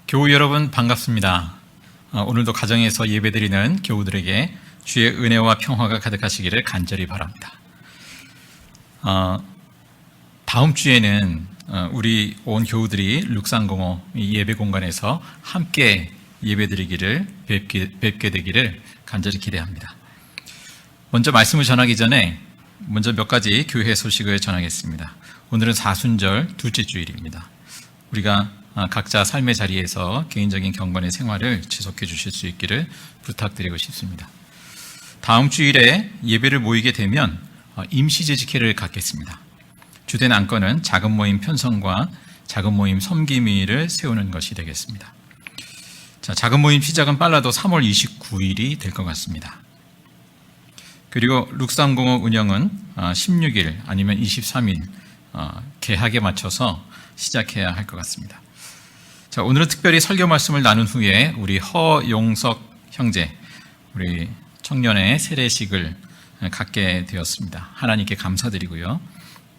교우 여러분 반갑습니다. 오늘도 가정에서 예배드리는 교우들에게 주의 은혜와 평화가 가득하시기를 간절히 바랍니다. 다음 주에는 우리 온 교우들이 룩산공호 예배 공간에서 함께 예배드리기를 뵙게 되기를 간절히 기대합니다. 먼저 말씀을 전하기 전에 먼저 몇 가지 교회 소식을 전하겠습니다. 오늘은 사순절 둘째 주일입니다. 우리가 각자 삶의 자리에서 개인적인 경건의 생활을 지속해 주실 수 있기를 부탁드리고 싶습니다. 다음 주일에 예배를 모이게 되면 임시재직회를 갖겠습니다. 주된 안건은 작은 모임 편성과 작은 모임 섬김일을 세우는 것이 되겠습니다. 작은 모임 시작은 빨라도 3월 29일이 될 것 같습니다. 그리고 룩산공호 운영은 16일 아니면 23일 개학에 맞춰서 시작해야 할 것 같습니다. 오늘은 특별히 설교 말씀을 나눈 후에 우리 허용석 형제, 우리 청년의 세례식을 갖게 되었습니다. 하나님께 감사드리고요.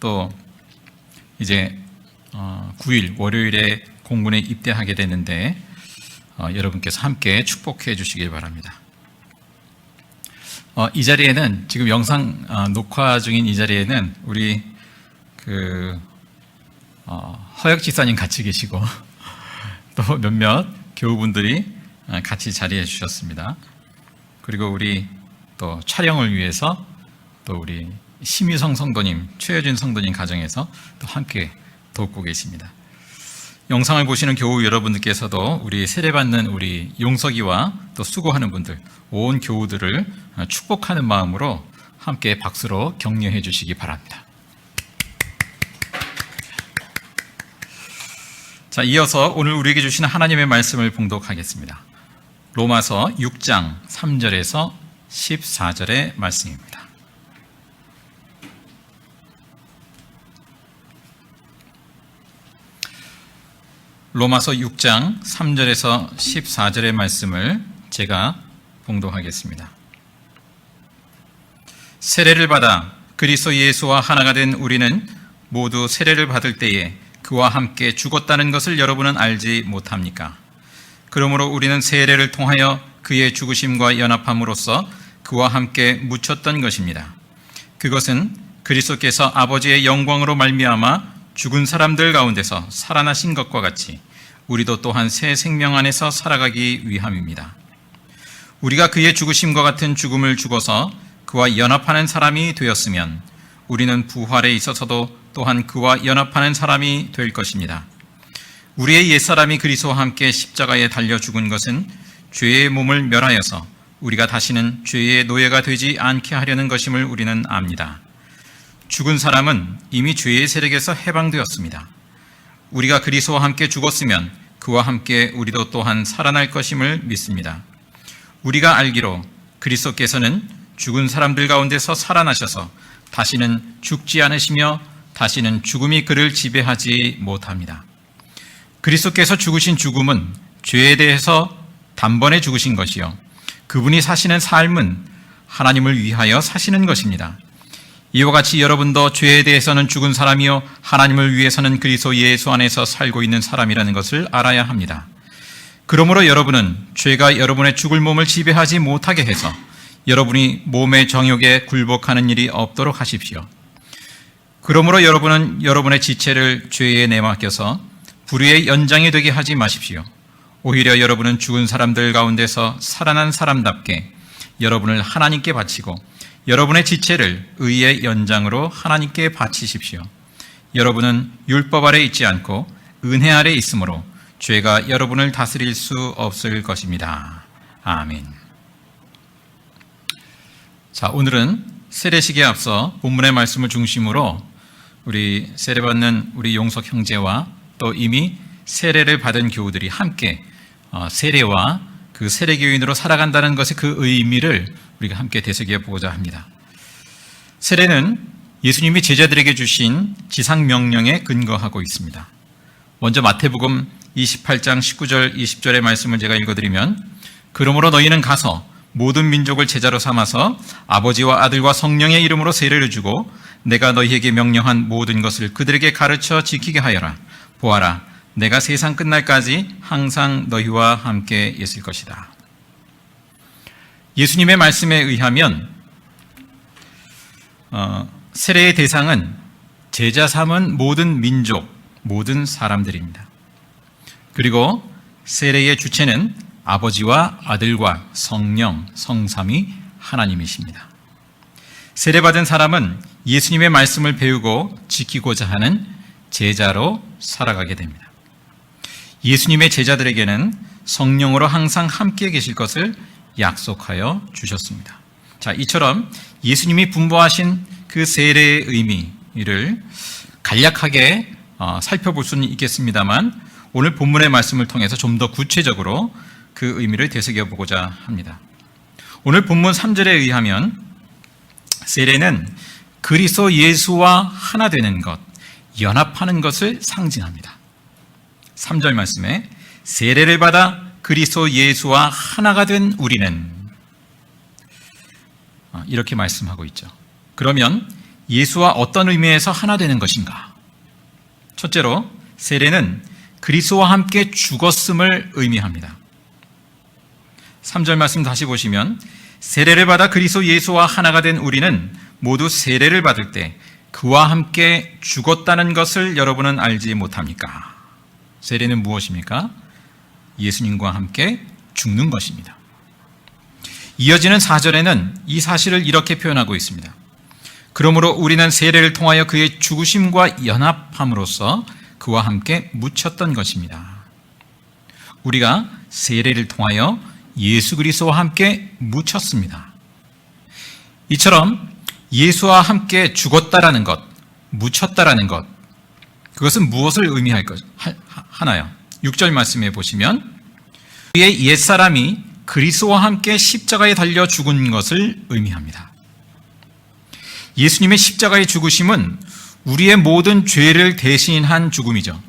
또 이제 9일 월요일에 공군에 입대하게 되는데 여러분께서 함께 축복해 주시길 바랍니다. 이 자리에는 지금 영상 녹화 중인 이 자리에는 우리 허혁 지사님 같이 계시고 또 몇몇 교우분들이 같이 자리해 주셨습니다. 그리고 우리 또 촬영을 위해서 또 우리 심유성 성도님, 최여준 성도님 가정에서 또 함께 돕고 계십니다. 영상을 보시는 교우 여러분들께서도 우리 세례받는 우리 용석이와 또 수고하는 분들, 온 교우들을 축복하는 마음으로 함께 박수로 격려해 주시기 바랍니다. 이어서 오늘 우리에게 주신 하나님의 말씀을 봉독하겠습니다. 로마서 6장 3절에서 14절의 말씀입니다. 로마서 6장 3절에서 14절의 말씀을 제가 봉독하겠습니다. 세례를 받아 그리스도 예수와 하나가 된 우리는 모두 세례를 받을 때에 그와 함께 죽었다는 것을 여러분은 알지 못합니까? 그러므로 우리는 세례를 통하여 그의 죽으심과 연합함으로써 그와 함께 묻혔던 것입니다. 그것은 그리스도께서 아버지의 영광으로 말미암아 죽은 사람들 가운데서 살아나신 것과 같이 우리도 또한 새 생명 안에서 살아가기 위함입니다. 우리가 그의 죽으심과 같은 죽음을 죽어서 그와 연합하는 사람이 되었으면 우리는 부활에 있어서도 또한 그와 연합하는 사람이 될 것입니다. 우리의 옛사람이 그리스도와 함께 십자가에 달려 죽은 것은 죄의 몸을 멸하여서 우리가 다시는 죄의 노예가 되지 않게 하려는 것임을 우리는 압니다. 죽은 사람은 이미 죄의 세력에서 해방되었습니다. 우리가 그리스도와 함께 죽었으면 그와 함께 우리도 또한 살아날 것임을 믿습니다. 우리가 알기로 그리스도께서는 죽은 사람들 가운데서 살아나셔서 다시는 죽지 않으시며 다시는 죽음이 그를 지배하지 못합니다. 그리스도께서 죽으신 죽음은 죄에 대해서 단번에 죽으신 것이요 그분이 사시는 삶은 하나님을 위하여 사시는 것입니다. 이와 같이 여러분도 죄에 대해서는 죽은 사람이요 하나님을 위해서는 그리스도 예수 안에서 살고 있는 사람이라는 것을 알아야 합니다. 그러므로 여러분은 죄가 여러분의 죽을 몸을 지배하지 못하게 해서 여러분이 몸의 정욕에 굴복하는 일이 없도록 하십시오. 그러므로 여러분은 여러분의 지체를 죄에 내맡겨서 불의의 연장이 되게 하지 마십시오. 오히려 여러분은 죽은 사람들 가운데서 살아난 사람답게 여러분을 하나님께 바치고 여러분의 지체를 의의 연장으로 하나님께 바치십시오. 여러분은 율법 아래 있지 않고 은혜 아래 있으므로 죄가 여러분을 다스릴 수 없을 것입니다. 아멘. 오늘은 세례식에 앞서 본문의 말씀을 중심으로 우리 세례받는 우리 용석 형제와 또 이미 세례를 받은 교우들이 함께 세례와 그 세례교인으로 살아간다는 것의 그 의미를 우리가 함께 되새겨 보고자 합니다. 세례는 예수님이 제자들에게 주신 지상명령에 근거하고 있습니다. 먼저 마태복음 28장 19절 20절의 말씀을 제가 읽어드리면 그러므로 너희는 가서 모든 민족을 제자로 삼아서 아버지와 아들과 성령의 이름으로 세례를 주고 내가 너희에게 명령한 모든 것을 그들에게 가르쳐 지키게 하여라. 보아라, 내가 세상 끝날까지 항상 너희와 함께 있을 것이다. 예수님의 말씀에 의하면 세례의 대상은 제자 삼은 모든 민족, 모든 사람들입니다. 그리고 세례의 주체는 아버지와 아들과 성령, 성삼위 하나님이십니다. 세례받은 사람은 예수님의 말씀을 배우고 지키고자 하는 제자로 살아가게 됩니다. 예수님의 제자들에게는 성령으로 항상 함께 계실 것을 약속하여 주셨습니다. 자, 이처럼 예수님이 분부하신 그 세례의 의미를 간략하게 살펴볼 수는 있겠습니다만 오늘 본문의 말씀을 통해서 좀 더 구체적으로 그 의미를 되새겨보고자 합니다. 오늘 본문 3절에 의하면 세례는 그리스도 예수와 하나 되는 것, 연합하는 것을 상징합니다. 3절 말씀에 세례를 받아 그리스도 예수와 하나가 된 우리는, 이렇게 말씀하고 있죠. 그러면 예수와 어떤 의미에서 하나 되는 것인가? 첫째로 세례는 그리스도와 함께 죽었음을 의미합니다. 3절 말씀 다시 보시면 세례를 받아 그리스도 예수와 하나가 된 우리는 모두 세례를 받을 때 그와 함께 죽었다는 것을 여러분은 알지 못합니까? 세례는 무엇입니까? 예수님과 함께 죽는 것입니다. 이어지는 4절에는 이 사실을 이렇게 표현하고 있습니다. 그러므로 우리는 세례를 통하여 그의 죽으심과 연합함으로써 그와 함께 묻혔던 것입니다. 우리가 세례를 통하여 예수 그리스도와 함께 묻혔습니다. 이처럼 예수와 함께 죽었다라는 것, 묻혔다라는 것, 그것은 무엇을 하나요? 6절 말씀에 보시면 우리의 옛사람이 그리스도와 함께 십자가에 달려 죽은 것을 의미합니다. 예수님의 십자가의 죽으심은 우리의 모든 죄를 대신한 죽음이죠.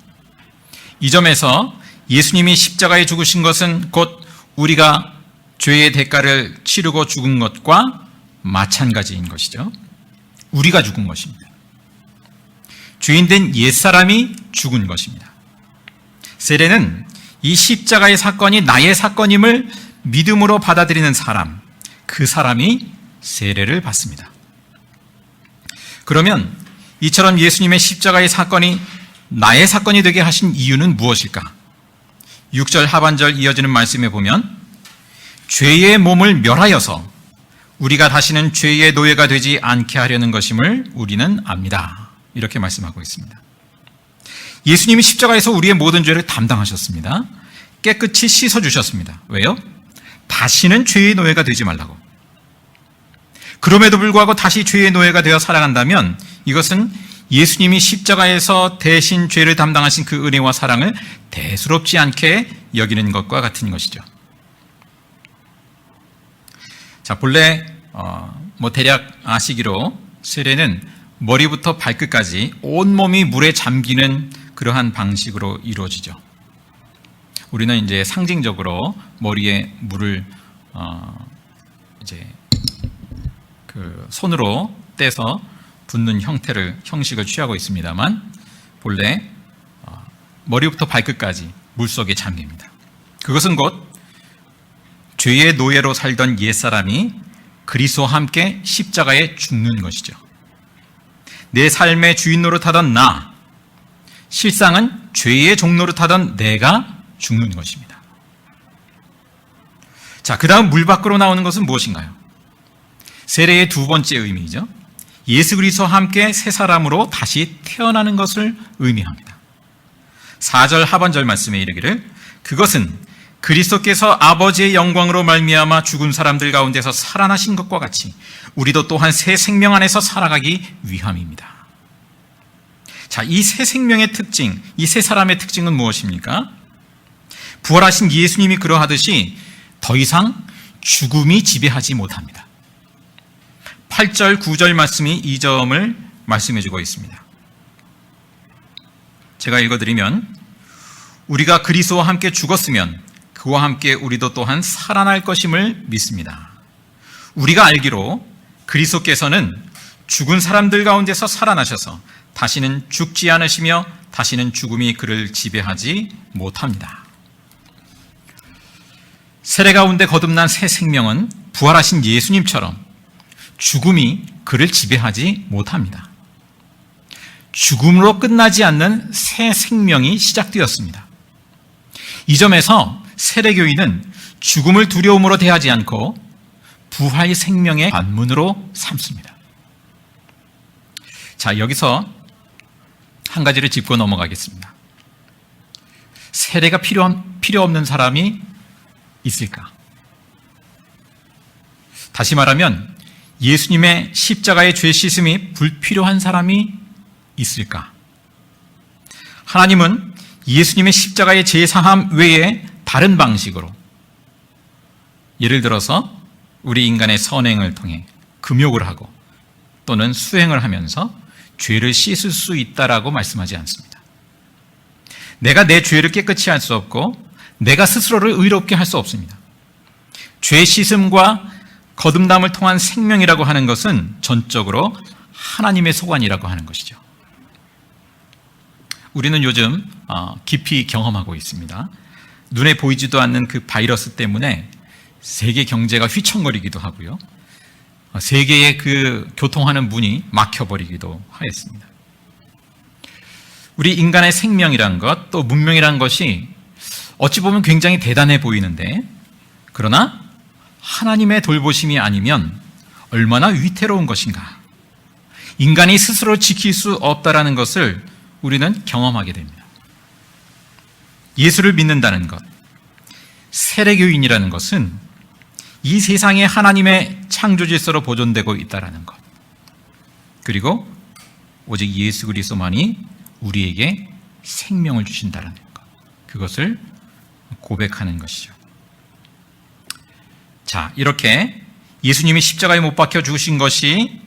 이 점에서 예수님이 십자가에 죽으신 것은 곧 우리가 죄의 대가를 치르고 죽은 것과 마찬가지인 것이죠. 우리가 죽은 것입니다. 죄인된 옛사람이 죽은 것입니다. 세례는 이 십자가의 사건이 나의 사건임을 믿음으로 받아들이는 사람, 그 사람이 세례를 받습니다. 그러면 이처럼 예수님의 십자가의 사건이 나의 사건이 되게 하신 이유는 무엇일까? 6절 하반절 이어지는 말씀에 보면 죄의 몸을 멸하여서 우리가 다시는 죄의 노예가 되지 않게 하려는 것임을 우리는 압니다. 이렇게 말씀하고 있습니다. 예수님이 십자가에서 우리의 모든 죄를 담당하셨습니다. 깨끗이 씻어주셨습니다. 왜요? 다시는 죄의 노예가 되지 말라고. 그럼에도 불구하고 다시 죄의 노예가 되어 살아간다면 이것은 예수님이 십자가에서 대신 죄를 담당하신 그 은혜와 사랑을 대수롭지 않게 여기는 것과 같은 것이죠. 자, 본래 대략 아시기로 세례는 머리부터 발끝까지 온몸이 물에 잠기는 그러한 방식으로 이루어지죠. 우리는 이제 상징적으로 머리에 물을 그 손으로 떼서 붓는 형식을 취하고 있습니다만 본래 머리부터 발끝까지 물속에 잠깁니다. 그것은 곧 죄의 노예로 살던 옛사람이 그리스도와 함께 십자가에 죽는 것이죠. 내 삶의 주인 노릇하던 나, 실상은 죄의 종 노릇하던 내가 죽는 것입니다. 자, 그 다음 물 밖으로 나오는 것은 무엇인가요? 세례의 두 번째 의미이죠. 예수 그리스도와 함께 새 사람으로 다시 태어나는 것을 의미합니다. 4절 하반절 말씀에 이르기를 그것은 그리스도께서 아버지의 영광으로 말미암아 죽은 사람들 가운데서 살아나신 것과 같이 우리도 또한 새 생명 안에서 살아가기 위함입니다. 자, 이 새 생명의 특징, 이 새 사람의 특징은 무엇입니까? 부활하신 예수님이 그러하듯이 더 이상 죽음이 지배하지 못합니다. 8절, 9절 말씀이 이 점을 말씀해주고 있습니다. 제가 읽어드리면 우리가 그리스도와 함께 죽었으면 그와 함께 우리도 또한 살아날 것임을 믿습니다. 우리가 알기로 그리스도께서는 죽은 사람들 가운데서 살아나셔서 다시는 죽지 않으시며 다시는 죽음이 그를 지배하지 못합니다. 세례 가운데 거듭난 새 생명은 부활하신 예수님처럼 죽음이 그를 지배하지 못합니다. 죽음으로 끝나지 않는 새 생명이 시작되었습니다. 이 점에서 세례교인은 죽음을 두려움으로 대하지 않고 부활 생명의 관문으로 삼습니다. 자, 여기서 한 가지를 짚고 넘어가겠습니다. 세례가 필요 없는 사람이 있을까? 다시 말하면 예수님의 십자가의 죄 씻음이 불필요한 사람이 있을까? 하나님은 예수님의 십자가의 죄 사함 외에 다른 방식으로, 예를 들어서 우리 인간의 선행을 통해 금욕을 하고 또는 수행을 하면서 죄를 씻을 수 있다라고 말씀하지 않습니다. 내가 내 죄를 깨끗이 할 수 없고 내가 스스로를 의롭게 할 수 없습니다. 죄 씻음과 거듭남을 통한 생명이라고 하는 것은 전적으로 하나님의 소관이라고 하는 것이죠. 우리는 요즘 깊이 경험하고 있습니다. 눈에 보이지도 않는 그 바이러스 때문에 세계 경제가 휘청거리기도 하고요. 세계의 그 교통하는 문이 막혀버리기도 하였습니다. 우리 인간의 생명이란 것, 또 문명이란 것이 어찌 보면 굉장히 대단해 보이는데, 그러나 하나님의 돌보심이 아니면 얼마나 위태로운 것인가. 인간이 스스로 지킬 수 없다라는 것을 우리는 경험하게 됩니다. 예수를 믿는다는 것, 세례교인이라는 것은 이 세상에 하나님의 창조 질서로 보존되고 있다는 것, 그리고 오직 예수 그리스도만이 우리에게 생명을 주신다는 것, 그것을 고백하는 것이죠. 자, 이렇게 예수님이 십자가에 못 박혀 죽으신 것이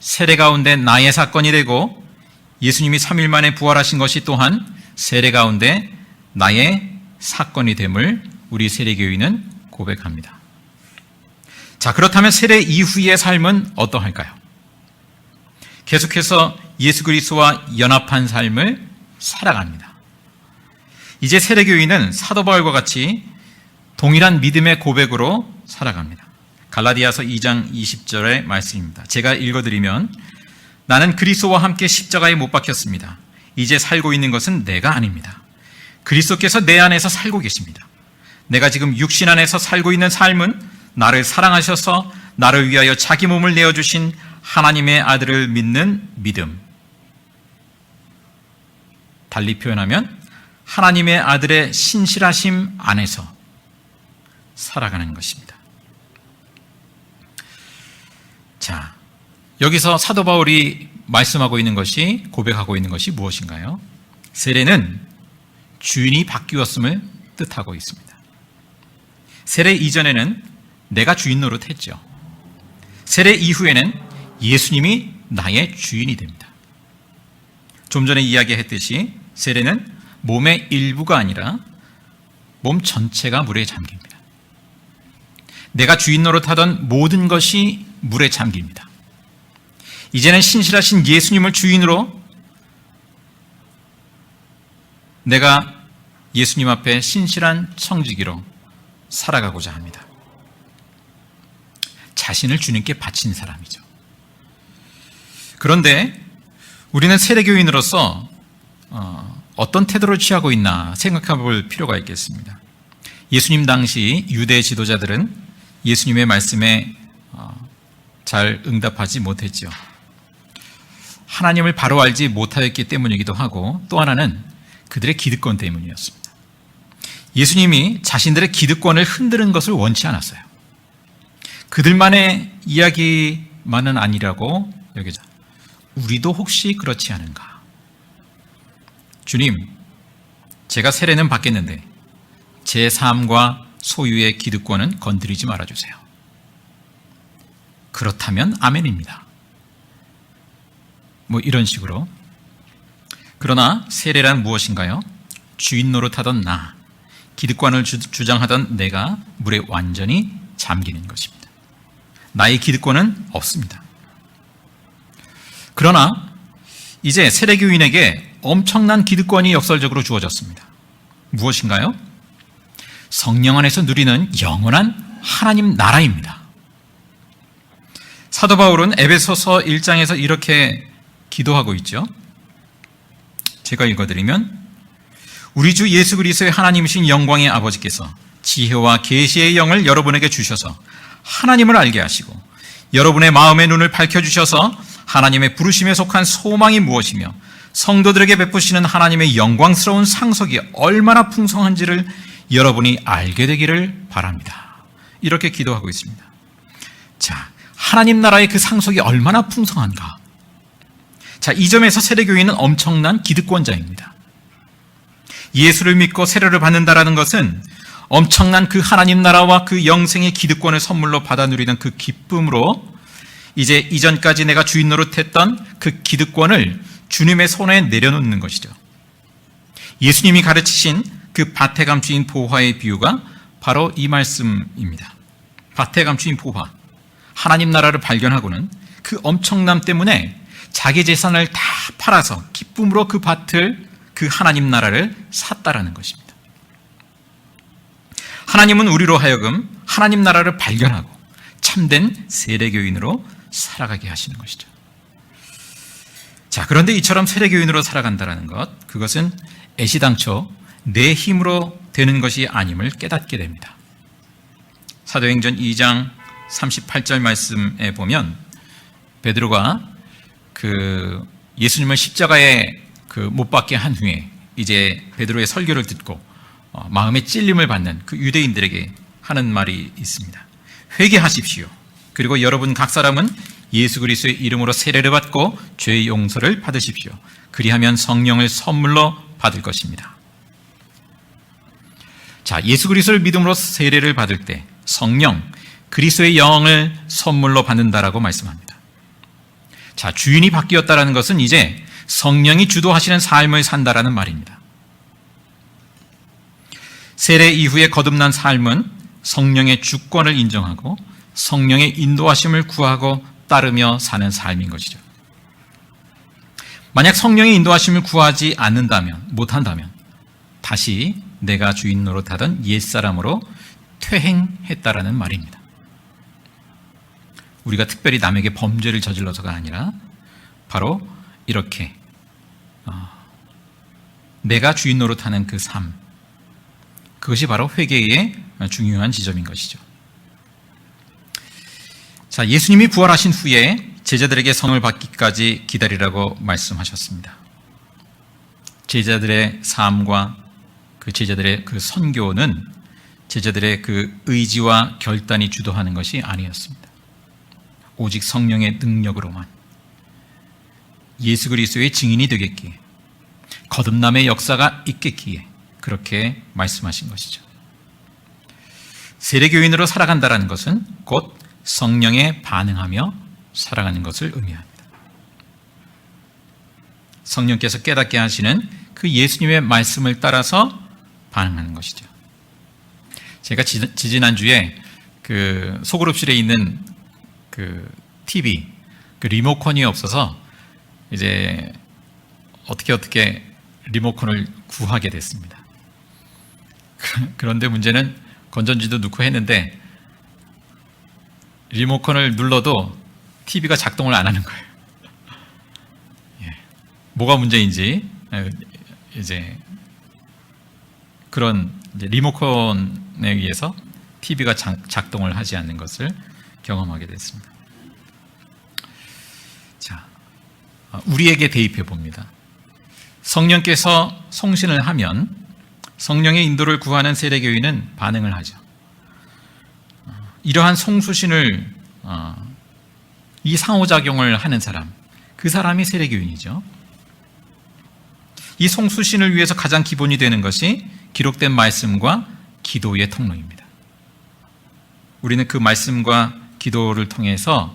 세례 가운데 나의 사건이 되고, 예수님이 3일 만에 부활하신 것이 또한 세례 가운데 나의 사건이 됨을 우리 세례교인은 고백합니다. 자, 그렇다면 세례 이후의 삶은 어떠할까요? 계속해서 예수 그리스도와 연합한 삶을 살아갑니다. 이제 세례교인은 사도 바울과 같이 동일한 믿음의 고백으로 살아갑니다. 갈라디아서 2장 20절의 말씀입니다. 제가 읽어드리면, 나는 그리스도와 함께 십자가에 못 박혔습니다. 이제 살고 있는 것은 내가 아닙니다. 그리스도께서 내 안에서 살고 계십니다. 내가 지금 육신 안에서 살고 있는 삶은 나를 사랑하셔서 나를 위하여 자기 몸을 내어주신 하나님의 아들을 믿는 믿음. 달리 표현하면 하나님의 아들의 신실하심 안에서 살아가는 것입니다. 자, 여기서 사도 바울이 말씀하고 있는 것이, 고백하고 있는 것이 무엇인가요? 세례는 주인이 바뀌었음을 뜻하고 있습니다. 세례 이전에는 내가 주인 노릇했죠. 세례 이후에는 예수님이 나의 주인이 됩니다. 좀 전에 이야기했듯이 세례는 몸의 일부가 아니라 몸 전체가 물에 잠깁니다. 내가 주인 노릇하던 모든 것이 물에 잠깁니다. 이제는 신실하신 예수님을 주인으로 내가 예수님 앞에 신실한 청지기로 살아가고자 합니다. 자신을 주님께 바친 사람이죠. 그런데 우리는 세례교인으로서 어떤 태도를 취하고 있나 생각해 볼 필요가 있겠습니다. 예수님 당시 유대 지도자들은 예수님의 말씀에 잘 응답하지 못했죠. 하나님을 바로 알지 못하였기 때문이기도 하고, 또 하나는 그들의 기득권 때문이었습니다. 예수님이 자신들의 기득권을 흔드는 것을 원치 않았어요. 그들만의 이야기만은 아니라고 여기자. 우리도 혹시 그렇지 않은가? 주님, 제가 세례는 받겠는데 제 삶과 소유의 기득권은 건드리지 말아주세요. 그렇다면 아멘입니다. 뭐 이런 식으로. 그러나 세례란 무엇인가요? 주인 노릇하던 나, 기득권을 주장하던 내가 물에 완전히 잠기는 것입니다. 나의 기득권은 없습니다. 그러나 이제 세례교인에게 엄청난 기득권이 역설적으로 주어졌습니다. 무엇인가요? 성령 안에서 누리는 영원한 하나님 나라입니다. 사도 바울은 에베소서 1장에서 이렇게 기도하고 있죠. 제가 읽어드리면, 우리 주 예수 그리스도의 하나님이신 영광의 아버지께서 지혜와 계시의 영을 여러분에게 주셔서 하나님을 알게 하시고 여러분의 마음의 눈을 밝혀주셔서 하나님의 부르심에 속한 소망이 무엇이며 성도들에게 베푸시는 하나님의 영광스러운 상속이 얼마나 풍성한지를 여러분이 알게 되기를 바랍니다. 이렇게 기도하고 있습니다. 자, 하나님 나라의 그 상속이 얼마나 풍성한가? 자, 이 점에서 세례교인은 엄청난 기득권자입니다. 예수를 믿고 세례를 받는다라는 것은 엄청난 그 하나님 나라와 그 영생의 기득권을 선물로 받아 누리는 그 기쁨으로 이제 이전까지 내가 주인 노릇했던 그 기득권을 주님의 손에 내려놓는 것이죠. 예수님이 가르치신 그 밭에 감추인 보화의 비유가 바로 이 말씀입니다. 밭에 감추인 보화, 하나님 나라를 발견하고는 그 엄청남 때문에 자기 재산을 다 팔아서 기쁨으로 그 밭을, 그 하나님 나라를 샀다라는 것입니다. 하나님은 우리로 하여금 하나님 나라를 발견하고 참된 세례교인으로 살아가게 하시는 것이죠. 자, 그런데 이처럼 세례교인으로 살아간다는 것, 그것은 애시당초 내 힘으로 되는 것이 아님을 깨닫게 됩니다. 사도행전 2장 38절 말씀에 보면 베드로가 그 예수님을 십자가에 못 박게 한 후에 이제 베드로의 설교를 듣고 마음의 찔림을 받는 그 유대인들에게 하는 말이 있습니다. 회개하십시오. 그리고 여러분 각 사람은 예수 그리스도의 이름으로 세례를 받고 죄의 용서를 받으십시오. 그리하면 성령을 선물로 받을 것입니다. 자, 예수 그리스도를 믿음으로 세례를 받을 때 성령, 그리스도의 영을 선물로 받는다라고 말씀합니다. 자, 주인이 바뀌었다라는 것은 이제 성령이 주도하시는 삶을 산다라는 말입니다. 세례 이후에 거듭난 삶은 성령의 주권을 인정하고 성령의 인도하심을 구하고 따르며 사는 삶인 것이죠. 만약 성령의 인도하심을 구하지 않는다면, 못한다면 다시 내가 주인 노릇하던 옛사람으로 퇴행했다라는 말입니다. 우리가 특별히 남에게 범죄를 저질러서가 아니라 바로 이렇게 내가 주인 노릇하는 그 삶, 그것이 바로 회개의 중요한 지점인 것이죠. 자, 예수님이 부활하신 후에 제자들에게 성을 받기까지 기다리라고 말씀하셨습니다. 제자들의 삶과 그 제자들의 그 선교는 제자들의 그 의지와 결단이 주도하는 것이 아니었습니다. 오직 성령의 능력으로만 예수 그리스도의 증인이 되겠기에, 거듭남의 역사가 있겠기에 그렇게 말씀하신 것이죠. 세례교인으로 살아간다는 것은 곧 성령에 반응하며 살아가는 것을 의미합니다. 성령께서 깨닫게 하시는 그 예수님의 말씀을 따라서 반응하는 것이죠. 제가 지지난주에 그 소그룹실에 있는 그 TV, 그 리모컨이 없어서 이제 어떻게 리모컨을 구하게 됐습니다. 그런데 문제는 건전지도 넣고 했는데 리모컨을 눌러도 TV가 작동을 안 하는 거예요. 뭐가 문제인지 이제 그런 리모컨에 의해서 TV가 작동을 하지 않는 것을 경험하게 됐습니다. 자, 우리에게 대입해 봅니다. 성령께서 송신을 하면 성령의 인도를 구하는 세례교인은 반응을 하죠. 이러한 송수신을 이 상호작용을 하는 사람, 그 사람이 세례교인이죠. 이 송수신을 위해서 가장 기본이 되는 것이 기록된 말씀과 기도의 통로입니다. 우리는 그 말씀과 기도를 통해서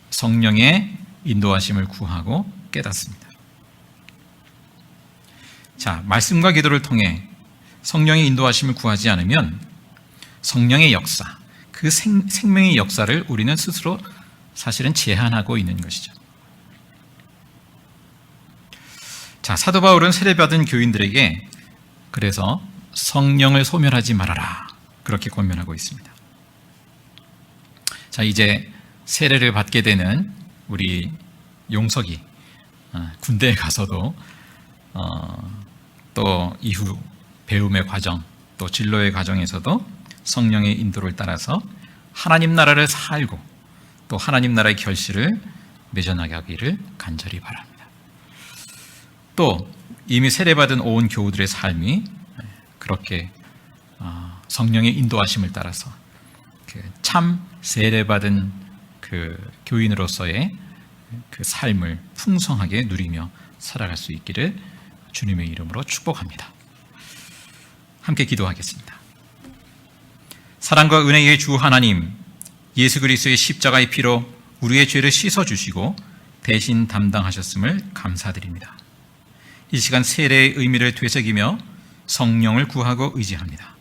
성령의 인도하심을 구하고 깨닫습니다. 자, 말씀과 기도를 통해 성령의 인도하심을 구하지 않으면 성령의 역사, 그 생명의 역사를 우리는 스스로 사실은 제한하고 있는 것이죠. 자, 사도 바울은 세례받은 교인들에게 그래서 성령을 소멸하지 말아라, 그렇게 권면하고 있습니다. 자, 이제 세례를 받게 되는 우리 용석이 군대에 가서도 또 이후 배움의 과정, 또 진로의 과정에서도 성령의 인도를 따라서 하나님 나라를 살고 또 하나님 나라의 결실을 맺어나가기를 간절히 바랍니다. 또 이미 세례받은 온 교우들의 삶이 그렇게 성령의 인도하심을 따라서 참 세례받은 그 교인으로서의 그 삶을 풍성하게 누리며 살아갈 수 있기를 주님의 이름으로 축복합니다. 함께 기도하겠습니다. 사랑과 은혜의 주 하나님, 예수 그리스도의 십자가의 피로 우리의 죄를 씻어주시고 대신 담당하셨음을 감사드립니다. 이 시간 세례의 의미를 되새기며 성령을 구하고 의지합니다.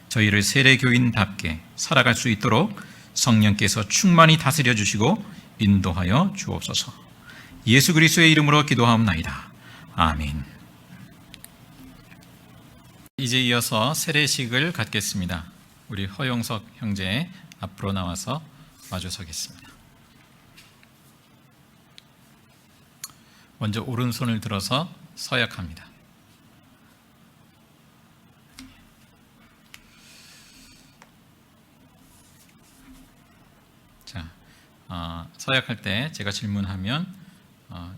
저희를 세례교인답게 살아갈 수 있도록 성령께서 충만히 다스려 주시고 인도하여 주옵소서. 예수 그리스도의 이름으로 기도하옵나이다. 아멘. 이제 이어서 세례식을 갖겠습니다. 우리 허용석 형제 앞으로 나와서 마주서겠습니다. 먼저 오른손을 들어서 서약합니다. 자, 서약할 때 제가 질문하면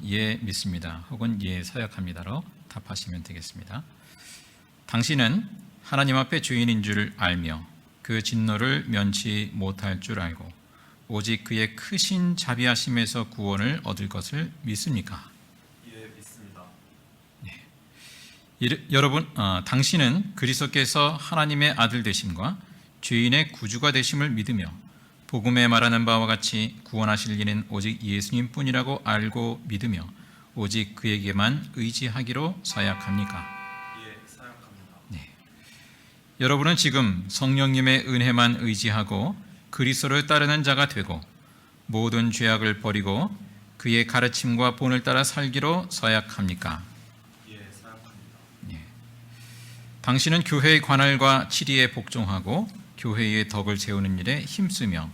예 믿습니다 혹은 예 서약합니다로 답하시면 되겠습니다. 당신은 하나님 앞에 주인인 줄 알며 그 진노를 면치 못할 줄 알고 오직 그의 크신 자비하심에서 구원을 얻을 것을 믿습니까? 예, 믿습니다. 네. 여러분, 당신은 그리스도께서 하나님의 아들 되심과 죄인의 구주가 되심을 믿으며 복음에 말하는 바와 같이 구원하실 이는 오직 예수님뿐이라고 알고 믿으며 오직 그에게만 의지하기로 서약합니까? 예, 사약합니다. 네. 여러분은 지금 성령님의 은혜만 의지하고 그리스도를 따르는 자가 되고 모든 죄악을 버리고 그의 가르침과 본을 따라 살기로 서약합니까? 예, 사약합니다. 네. 당신은 교회의 관할과 치리에 복종하고 교회의 덕을 세우는 일에 힘쓰며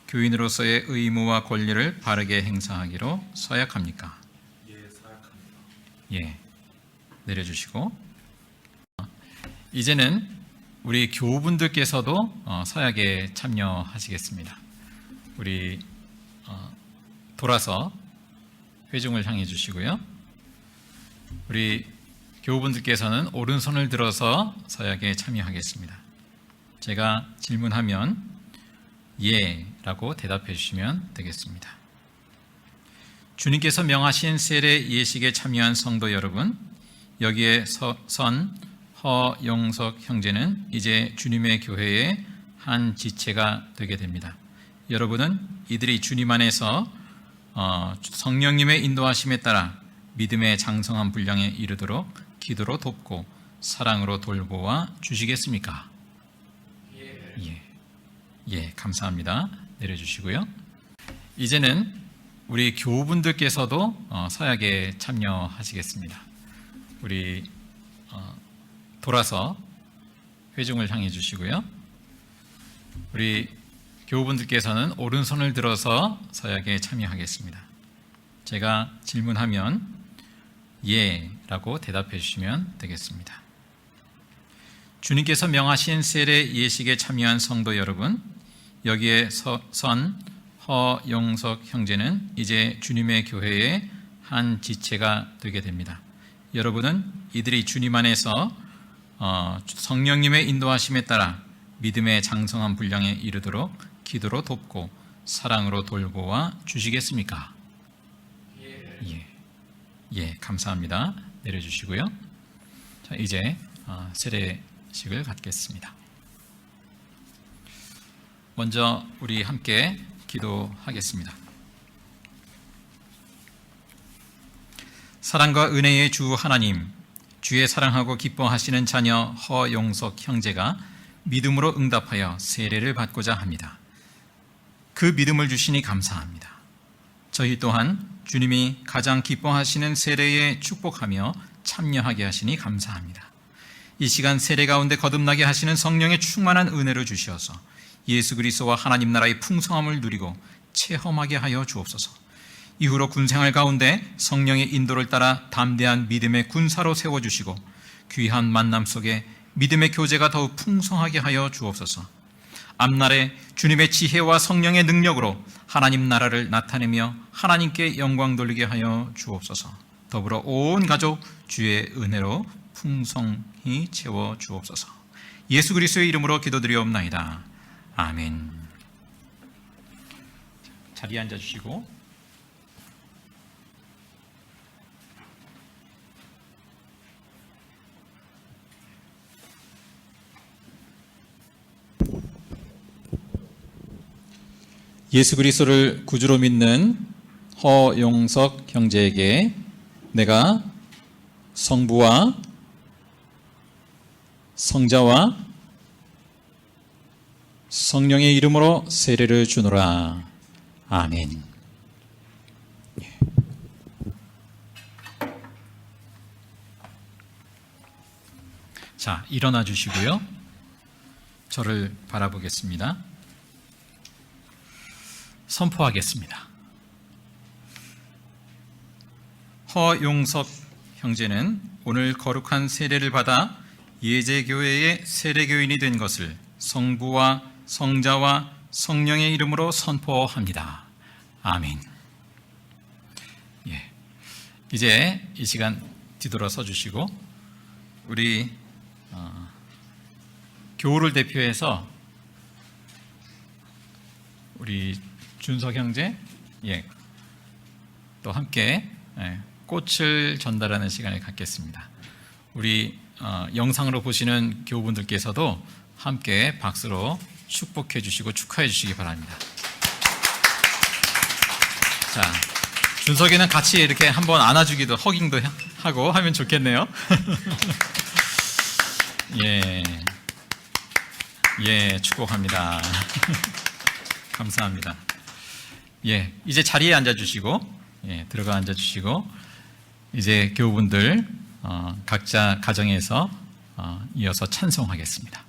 교인으로서의 의무와 권리를 바르게 행사하기로 서약합니까? 예, 사약합니다. 예, 내려주시고 이제는 우리 교우분들께서도 서약에 참여하시겠습니다. 우리 돌아서 회중을 향해 주시고요. 우리 교우분들께서는 오른손을 들어서 서약에 참여하겠습니다. 제가 질문하면 예 라고 대답해 주시면 되겠습니다. 주님께서 명하신 세례 예식에 참여한 성도 여러분, 여기에 선 허용석 형제는 이제 주님의 교회의 한 지체가 되게 됩니다. 여러분은 이들이 주님 안에서 성령님의 인도하심에 따라 믿음의 장성한 분량에 이르도록 기도로 돕고 사랑으로 돌보아 주시겠습니까? 예, 감사합니다. 내려주시고요. 이제는 우리 교우분들께서도 서약에 참여하시겠습니다. 우리 돌아서 회중을 향해 주시고요. 우리 교우분들께서는 오른손을 들어서 서약에 참여하겠습니다. 제가 질문하면 예 라고 대답해 주시면 되겠습니다. 주님께서 명하신 세례 예식에 참여한 성도 여러분, 여기에 선 허용석 형제는 이제 주님의 교회의 한 지체가 되게 됩니다. 여러분은 이들이 주님 안에서 성령님의 인도하심에 따라 믿음의 장성한 분량에 이르도록 기도로 돕고 사랑으로 돌보아 주시겠습니까? 예, 감사합니다. 내려주시고요. 자, 이제 세례식을 갖겠습니다. 먼저 우리 함께 기도하겠습니다. 사랑과 은혜의 주 하나님, 주의 사랑하고 기뻐하시는 자녀 허용석 형제가 믿음으로 응답하여 세례를 받고자 합니다. 그 믿음을 주시니 감사합니다. 저희 또한 주님이 가장 기뻐하시는 세례에 축복하며 참여하게 하시니 감사합니다. 이 시간 세례 가운데 거듭나게 하시는 성령의 충만한 은혜를 주시어서 예수 그리스도와 하나님 나라의 풍성함을 누리고 체험하게 하여 주옵소서. 이후로 군생활 가운데 성령의 인도를 따라 담대한 믿음의 군사로 세워주시고 귀한 만남 속에 믿음의 교제가 더욱 풍성하게 하여 주옵소서. 앞날에 주님의 지혜와 성령의 능력으로 하나님 나라를 나타내며 하나님께 영광 돌리게 하여 주옵소서. 더불어 온 가족 주의 은혜로 풍성히 채워 주옵소서. 예수 그리스도의 이름으로 기도드리옵나이다. 아멘. 자리에 앉아주시고 예수 그리스도를 구주로 믿는 허용석 형제에게 내가 성부와 성자와 성령의 이름으로 세례를 주노라. 아멘. 자, 일어나 주시고요. 저를 바라보겠습니다. 선포하겠습니다. 허용석 형제는 오늘 거룩한 세례를 받아 예제교회의 세례교인이 된 것을 성부와 성자와 성령의 이름으로 선포합니다. 아멘. 예. 이제 이 시간 뒤돌아서 주시고 우리 교우를 대표해서 우리 준석 형제 또 함께 꽃을 전달하는 시간을 갖겠습니다. 우리 영상으로 보시는 교우분들께서도 함께 박수로 축복해 주시고 축하해 주시기 바랍니다. 자, 준석이는 같이 이렇게 한번 안아주기도 허깅도 하고 하면 좋겠네요. 축복합니다. 감사합니다. 이제 자리에 앉아주시고 들어가 앉아주시고 이제 교우분들 각자 가정에서 이어서 찬송하겠습니다.